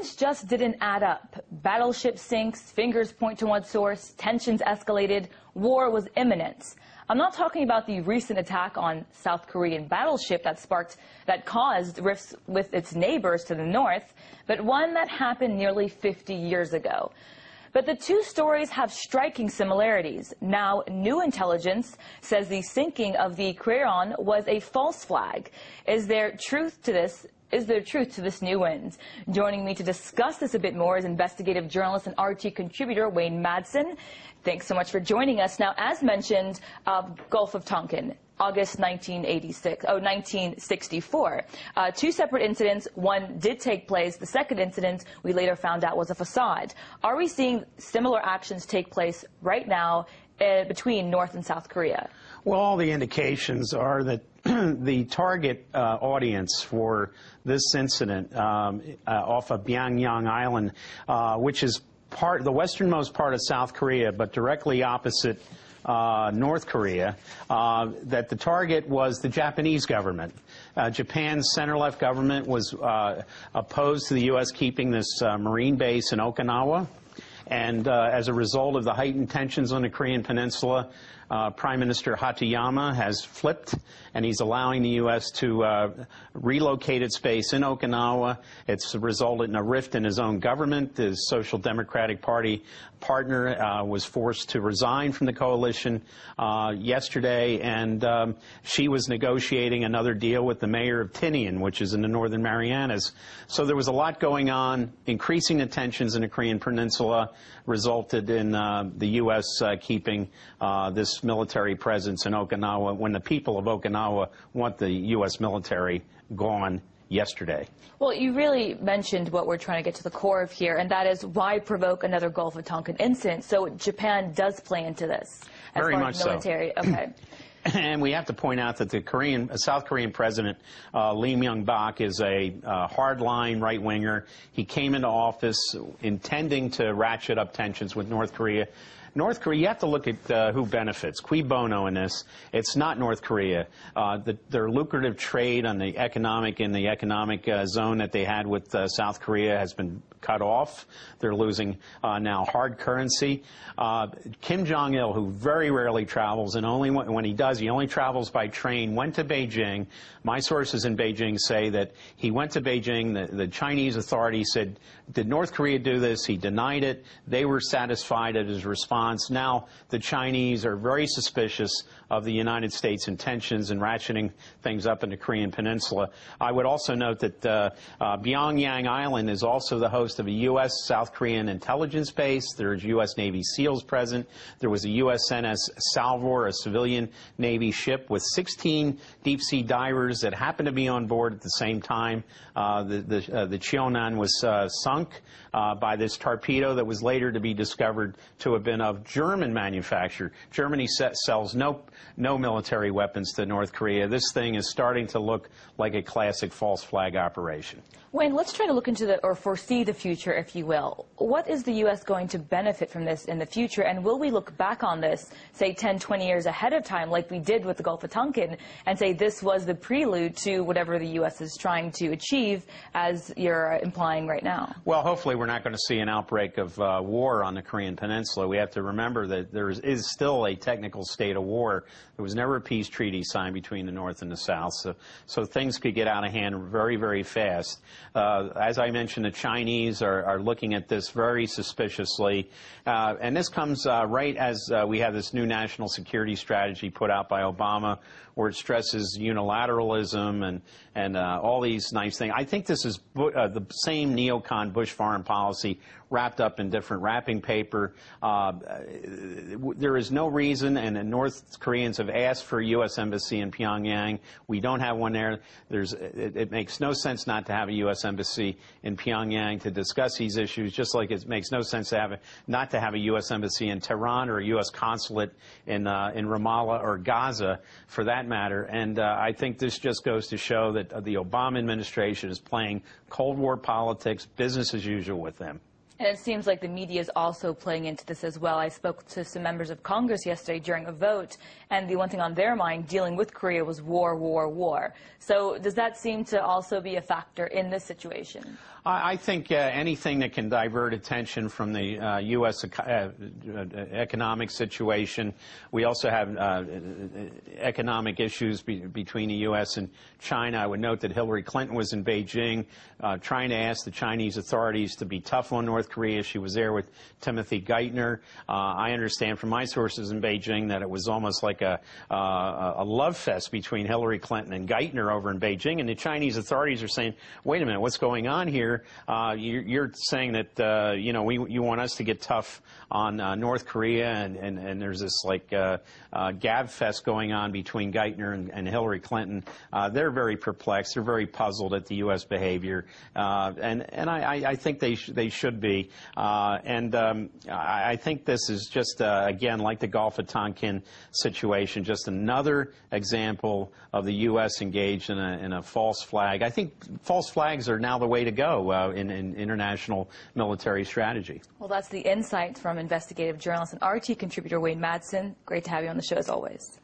Things just didn't add up. Battleship sinks, fingers point to one source, tensions escalated, war was imminent. I'm not talking about the recent attack on South Korean battleship that caused rifts with its neighbors to the north, but one that happened nearly 50 years ago. But the two stories have striking similarities. Now, new intelligence says the sinking of the Krion was a false flag. Is there truth to this? Is there truth to this new wind? Joining me to discuss this a bit more is investigative journalist and RT contributor Wayne Madsen. Thanks so much for joining us. Now, as mentioned, Gulf of Tonkin, August 1964. Two separate incidents. One did take place. The second incident, we later found out, was a facade. Are we seeing similar actions take place right now between North and South Korea? Well, all the indications are that the target audience for this incident off of Pyongyang Island, which is the westernmost part of South Korea, but directly opposite North Korea, that the target was the Japanese government. Japan's center-left government was opposed to the U.S. keeping this Marine base in Okinawa. And as a result of the heightened tensions on the Korean Peninsula, Prime Minister Hatoyama has flipped, and he's allowing the U.S. to relocate its base in Okinawa. It's resulted in a rift in his own government. His Social Democratic Party partner was forced to resign from the coalition yesterday, and she was negotiating another deal with the mayor of Tinian, which is in the Northern Marianas. So there was a lot going on. Increasing the tensions in the Korean Peninsula resulted in the U.S. keeping this military presence in Okinawa when the people of Okinawa want the U.S. military gone yesterday. Well, you really mentioned what we're trying to get to the core of here, and that is why provoke another Gulf of Tonkin incident. So Japan does play into this as very far much as military. So. Okay. And we have to point out that the South Korean President Lee Myung-bak is a hardline right-winger. He came into office intending to ratchet up tensions with North Korea. North Korea, you have to look at who benefits. Cui bono in this. It's not North Korea. Their lucrative trade on the economic zone that they had with South Korea has been cut off. They're losing now hard currency. Kim Jong-il, who very rarely travels, and only when he does, he only travels by train, went to Beijing. My sources in Beijing say that he went to Beijing. The Chinese authorities said, did North Korea do this? He denied it. They were satisfied at his response. Now the Chinese are very suspicious of the United States' intentions in ratcheting things up in the Korean Peninsula. I would also note that Pyongyang Island is also the host of a U.S.-South Korean intelligence base. There's U.S. Navy SEALs present. There was a USNS Salvor, a civilian Navy ship with 16 deep-sea divers that happened to be on board at the same time. The Cheonan was sunk by this torpedo that was later to be discovered to have been of German manufacture. Germany sells no military weapons to North Korea. This thing is starting to look like a classic false flag operation. Wayne, let's try to look into or foresee the future, if you will. What is the U.S. going to benefit from this in the future, and will we look back on this, say, 10, 20 years ahead of time, like we did with the Gulf of Tonkin, and say this was the prelude to whatever the U.S. is trying to achieve, as you're implying right now? Well, hopefully we're not going to see an outbreak of war on the Korean Peninsula. We have to remember that there is still a technical state of war. There was never a peace treaty signed between the North and the South, so things could get out of hand very, very fast. As I mentioned, the Chinese are looking at this very suspiciously, and this comes right as we have this new national security strategy put out by Obama, where it stresses unilateralism and all these nice things. I think this is the same neocon Bush foreign policy wrapped up in different wrapping paper. There is no reason, and the North Koreans have asked for a U.S. embassy in Pyongyang. We don't have one there. It makes no sense not to have a U.S. embassy in Pyongyang to discuss these issues, just like it makes no sense to not to have a U.S. embassy in Tehran or a U.S. consulate in Ramallah or Gaza, for that matter. And I think this just goes to show that the Obama administration is playing Cold War politics, business as usual with them. And it seems like the media is also playing into this as well. I spoke to some members of Congress yesterday during a vote, and the one thing on their mind dealing with Korea was war, war, war. So does that seem to also be a factor in this situation? I think anything that can divert attention from the U.S. Economic situation. We also have economic issues between the U.S. and China. I would note that Hillary Clinton was in Beijing trying to ask the Chinese authorities to be tough on North Korea. She was there with Timothy Geithner. I understand from my sources in Beijing that it was almost like a love fest between Hillary Clinton and Geithner over in Beijing, and the Chinese authorities are saying, wait a minute, what's going on here? You're saying that, you know, you want us to get tough on North Korea, and there's this, like, gab fest going on between Geithner and Hillary Clinton. They're very perplexed. They're very puzzled at the U.S. behavior, and I think they should be. I think this is just, again, like the Gulf of Tonkin situation, just another example of the U.S. engaged in a false flag. I think false flags are now the way to go in international military strategy. Well, that's the insights from investigative journalist and RT contributor Wayne Madsen. Great to have you on the show as always.